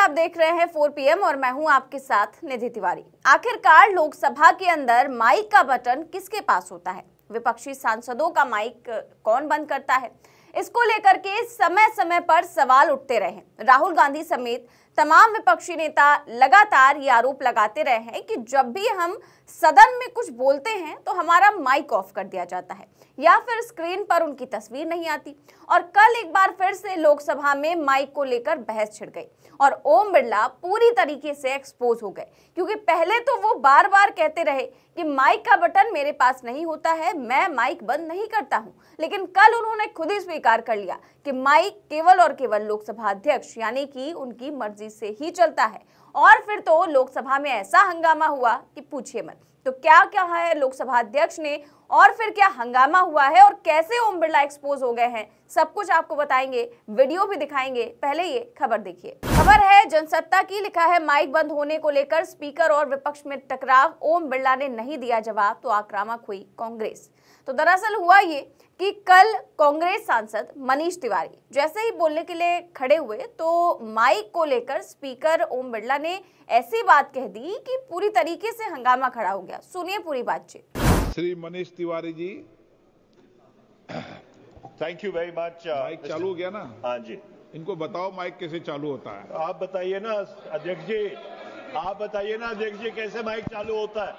आप देख रहे हैं 4 PM और मैं हूं आपके साथ निधि तिवारी। आखिरकार लोकसभा के अंदर माइक का बटन किसके पास होता है? विपक्षी सांसदों का माइक कौन बंद करता है? इसको लेकर के समय समय पर सवाल उठते रहे हैं। राहुल गांधी समेत तमाम विपक्षी नेता लगातार ये आरोप लगाते रहे हैं कि जब भी हम सदन में कुछ बोलते हैं तो हमारा माइक ऑफ कर दिया जाता है या फिर स्क्रीन पर उनकी तस्वीर नहीं आती। और कल एक बार फिर से लोकसभा में माइक को लेकर बहस छिड़ गई और ओम बिरला पूरी तरीके से एक्सपोज हो गए, क्योंकि पहले तो वो बार बार कहते रहे कि माइक का बटन मेरे पास नहीं होता है, मैं माइक बंद नहीं करता हूं। लेकिन कल उन्होंने खुद ही स्वीकार कर लिया कि माइक केवल और केवल लोकसभा अध्यक्ष यानी कि उनकी मर्जी से ही चलता है। और फिर तो लोकसभा में ऐसा हंगामा हुआ कि पूछिए मत। तो क्या क्या है लोकसभा अध्यक्ष ने और फिर क्या हंगामा हुआ है और कैसे ओम बिरला एक्सपोज हो गए हैं, सब कुछ आपको बताएंगे, वीडियो भी दिखाएंगे। पहले ये खबर देखिए। खबर है जनसत्ता की, लिखा है माइक बंद होने को लेकर स्पीकर और विपक्ष में टकराव, ओम बिरला ने नहीं दिया जवाब तो आक्रामक हुई कांग्रेस। तो दरअसल हुआ ये कि कल कांग्रेस सांसद मनीष तिवारी जैसे ही बोलने के लिए खड़े हुए तो माइक को लेकर स्पीकर ओम बिरला ने ऐसी बात कह दी कि पूरी तरीके से हंगामा खड़ा हो गया। सुनिए पूरी बातचीत। Shri Manish Tiwari ji, thank you very much. Mic चालू हो गया ना? हाँ जी। इनको बताओ माइक कैसे चालू होता है। आप बताइए ना अध्यक्ष जी, आप बताइए ना अध्यक्ष जी कैसे माइक चालू होता है।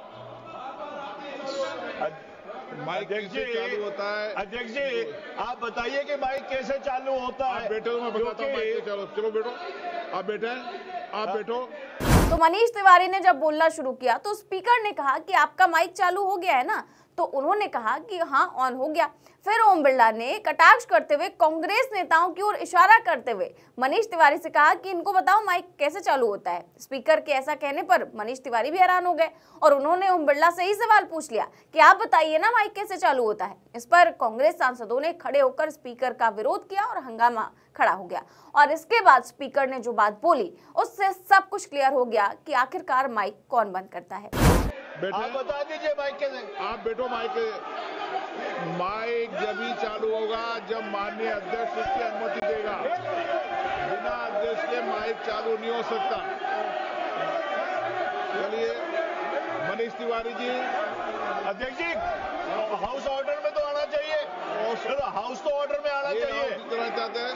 माइक कैसे चालू होता है? अध्यक्ष जी आप बताइए कि माइक कैसे चालू होता है। आप बैठो तो मैं बताता हूँ माइक कैसे चालू। चलो बैठो, आप बैठे, आप बैठो। तो मनीष तिवारी ने जब बोलना शुरू किया तो स्पीकर ने कहा कि आपका माइक चालू हो गया है ना, तो उन्होंने कहा कि हाँ ऑन हो गया। फिर ओम बिरला ने कटाक्ष करते हुए कांग्रेस नेताओं की ओर इशारा करते हुए मनीष तिवारी से कहा कि इनको बताओ माइक कैसे चालू होता है। स्पीकर के ऐसा कहने पर मनीष तिवारी भी हैरान हो गए और उन्होंने ओम बिरला से ही सवाल पूछ लिया कि आप बताइए ना माइक कैसे चालू होता है। इस पर कांग्रेस सांसदों ने खड़े होकर स्पीकर का विरोध किया और हंगामा खड़ा हो गया। और इसके बाद स्पीकर ने जो बात बोली उससे सब कुछ क्लियर हो गया कि आखिरकार माइक कौन बंद करता है। आप बता दीजिए माइक कैसे। आप बैठो। माइक जब ही चालू होगा जब माननीय अध्यक्ष उसकी अनुमति देगा। बिना अध्यक्ष के माइक चालू नहीं हो सकता। चलिए मनीष तिवारी जी। अध्यक्ष जी हाउस ऑर्डर में तो आना चाहिए। हाउस तो ऑर्डर में आना चाहिए। कितना चाहते हैं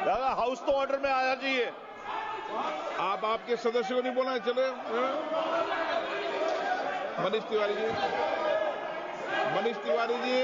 दादा, हाउस तो ऑर्डर में आना चाहिए। आप आपके सदस्य को नहीं बोला है। चले मनीष तिवारी जी, मनीष तिवारी जी।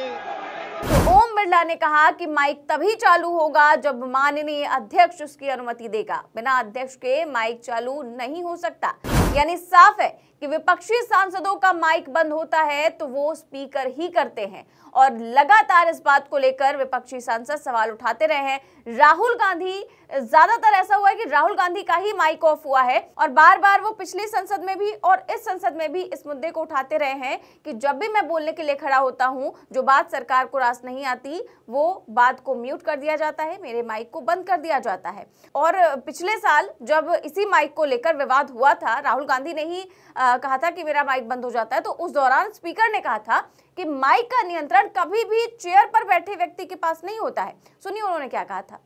तो ओम बिरला ने कहा कि माइक तभी चालू होगा जब माननीय अध्यक्ष उसकी अनुमति देगा। बिना अध्यक्ष के माइक चालू नहीं हो सकता। यानी साफ है कि विपक्षी सांसदों का माइक बंद होता है तो वो स्पीकर ही करते हैं। और लगातार इस बात को लेकर विपक्षी सांसद सवाल उठाते रहे हैं। राहुल गांधी, ज्यादातर ऐसा हुआ है कि राहुल गांधी का ही माइक ऑफ हुआ है और बार बार वो पिछली संसद में भी और इस संसद में भी इस मुद्दे को उठाते रहे हैं कि जब भी मैं बोलने के लिए खड़ा होता हूं, जो बात सरकार को रास नहीं आती वो बात को म्यूट कर दिया जाता है, मेरे माइक को बंद कर दिया जाता है। और पिछले साल जब इसी माइक को लेकर विवाद हुआ था, राहुल गांधी ने ही कहा था कि मेरा माइक बंद हो जाता है, तो उस दौरान स्पीकर ने कहा था कि माइक का नियंत्रण कभी भी चेयर पर बैठे व्यक्ति के पास नहीं होता है। सुनिए उन्होंने क्या कहा था।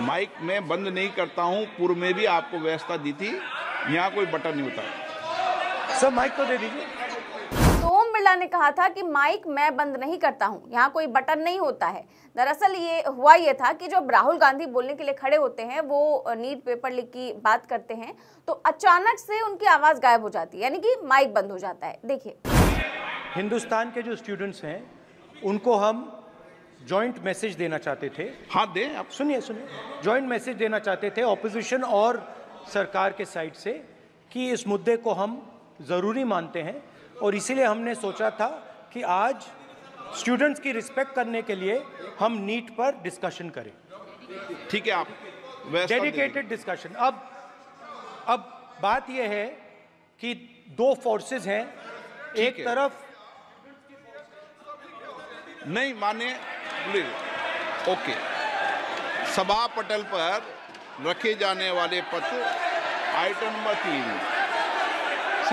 माइक मैं बंद नहीं करता हूं, पूर्व में भी आपको व्यवस्था दी थी, यहाँ कोई बटन नहीं होता। सब माइक तो दे दीजिए। तो ओम बिरला ने कहा था कि माइक मैं बंद नहीं करता हूं, यहाँ कोई बटन नहीं होता है। दरअसल ये हुआ ये था कि जब राहुल गांधी बोलने के लिए खड़े होते हैं, वो नीट पेपर लीक की बात करते हैं, तो अचानक से उनकी आवाज गायब हो जाती है, यानी कि माइक बंद हो जाता है। देखिए, हिंदुस्तान के जो स्टूडेंट्स हैं उनको हम जॉइंट मैसेज देना चाहते थे। हाँ दें, आप सुनिए जॉइंट मैसेज देना चाहते थे ऑपोजिशन और सरकार के साइड से कि इस मुद्दे को हम ज़रूरी मानते हैं और इसीलिए हमने सोचा था कि आज स्टूडेंट्स की रिस्पेक्ट करने के लिए हम नीट पर डिस्कशन करें। ठीक है, आप डेडिकेटेड डिस्कशन। अब बात यह है कि दो फोर्सेस हैं, एक तरफ नहीं माने ओके। सभा पटल पर रखे जाने वाले पत्र item number 3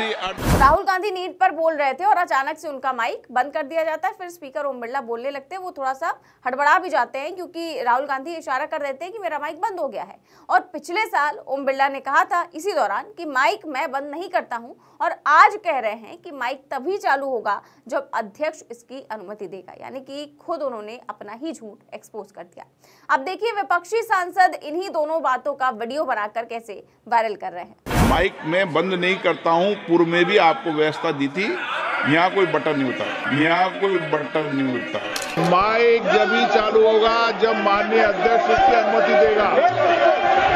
Rahul Gandhi NEET पर बोल रहे थे और अचानक से उनका माइक बंद कर दिया जाता है। फिर स्पीकर ओम बिरला बोलने लगते हैं। वो थोड़ा सा हड़बड़ा भी जाते हैं क्योंकि राहुल गांधी इशारा कर देते हैं कि मेरा माइक बंद हो गया है। और पिछले साल ओम बिरला ने कहा था इसी दौरान कि माइक मैं बंद नहीं करता हूं, और आज कह रहे हैं कि माइक तभी चालू होगा जब अध्यक्ष इसकी अनुमति देगा। यानी कि खुद उन्होंने अपना ही झूठ एक्सपोज कर दिया। अब देखिए विपक्षी सांसद इन्हीं दोनों बातों का वीडियो बनाकर कैसे वायरल कर रहे हैं। माइक मैं बंद नहीं करता हूं, पूर्व में भी आपको व्यवस्था दी थी, यहाँ कोई बटन नहीं होता, यहाँ कोई बटन नहीं होता। माइक जब ही चालू होगा जब माननीय अध्यक्ष उसकी अनुमति देगा,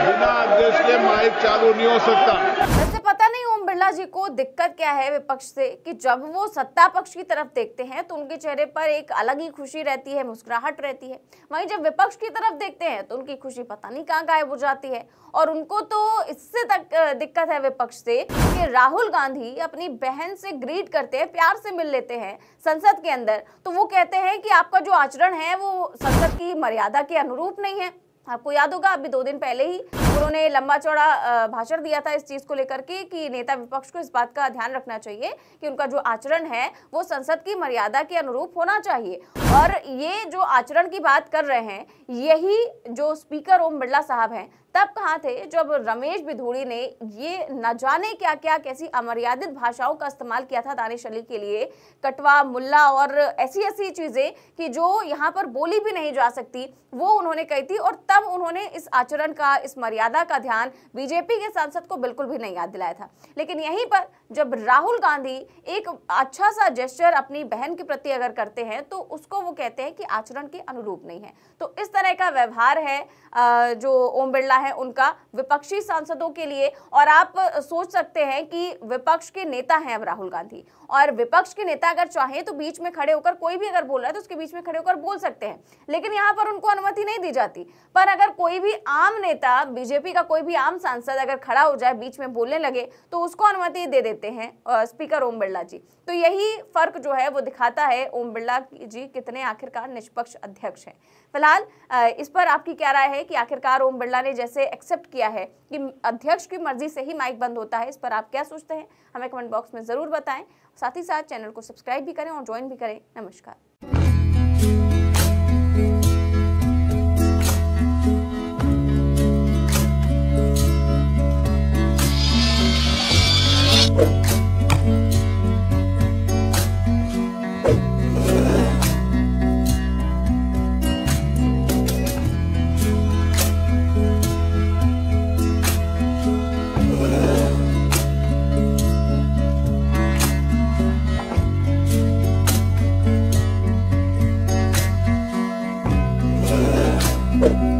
बिना अध्यक्ष के माइक चालू नहीं हो सकता। वैसे पता नहीं ओम बिरला जी को दिक्कत क्या है विपक्ष से कि जब वो सत्ता पक्ष की तरफ देखते हैं तो उनके चेहरे पर एक अलग ही खुशी रहती है, मुस्कुराहट रहती है। वहीं जब विपक्ष की तरफ देखते हैं तो उनकी खुशी पता नहीं कहाँ गायब हो जाती है। और उनको तो इससे तक दिक्कत है विपक्ष से कि राहुल गांधी अपनी बहन से ग्रीट करते हैं, प्यार से मिल लेते हैं संसद के अंदर, तो वो कहते हैं कि आपका जो आचरण है वो संसद की मर्यादा के अनुरूप नहीं है। आपको याद होगा अभी 2 दिन पहले ही उन्होंने लंबा चौड़ा भाषण दिया था इस चीज को लेकर के कि नेता विपक्ष को इस बात का ध्यान रखना चाहिए कि उनका जो आचरण है वो संसद की मर्यादा के अनुरूप होना चाहिए। और ये जो आचरण की बात कर रहे हैं, यही जो स्पीकर ओम बिरला साहब हैं तब कहाँ थे जब रमेश बिधूड़ी ने ये न जाने क्या क्या कैसी अमर्यादित भाषाओं का इस्तेमाल किया था दानिश अली के लिए, कटवा, मुल्ला और ऐसी ऐसी चीजें कि जो यहाँ पर बोली भी नहीं जा सकती, वो उन्होंने कही थी। और तब उन्होंने इस आचरण का, इस मर्यादा का ध्यान बीजेपी के सांसद को बिल्कुल भी नहीं याद दिलाया था। लेकिन यहीं पर जब राहुल गांधी एक अच्छा सा जेस्चर अपनी बहन के प्रति अगर करते हैं तो उसको वो कहते हैं कि आचरण के अनुरूप नहीं है। तो इस तरह का व्यवहार है जो ओम बिरला है उनका विपक्षी सांसदों के लिए। और आप सोच सकते हैं कि विपक्ष के नेता हैं अब राहुल गांधी, और विपक्ष के नेता अगर चाहें तो बीच में खड़े होकर, कोई भी अगर बोल रहा है तो उसके बीच में खड़े होकर बोल सकते हैं, लेकिन यहाँ पर उनको अनुमति नहीं दी जाती। पर अगर कोई भी आम नेता, बीजेपी का कोई भी आम सांसद अगर खड़ा हो जाए, बीच में बोलने लगे, तो उसको अनुमति दे देते हैं स्पीकर ओम बिरला जी। तो यही फर्क जो है वो दिखाता है ओम बिरला जी कितने आखिरकार निष्पक्ष अध्यक्ष हैं। फिलहाल इस पर आपकी क्या राय है कि आखिरकार ओम बिरला ने जैसे एक्सेप्ट किया है कि अध्यक्ष की मर्जी से ही माइक बंद होता है, इस पर आप क्या सोचते हैं हमें कमेंट बॉक्स में जरूर बताएं। साथ ही साथ चैनल को सब्सक्राइब भी करें और ज्वाइन भी करें। नमस्कार। you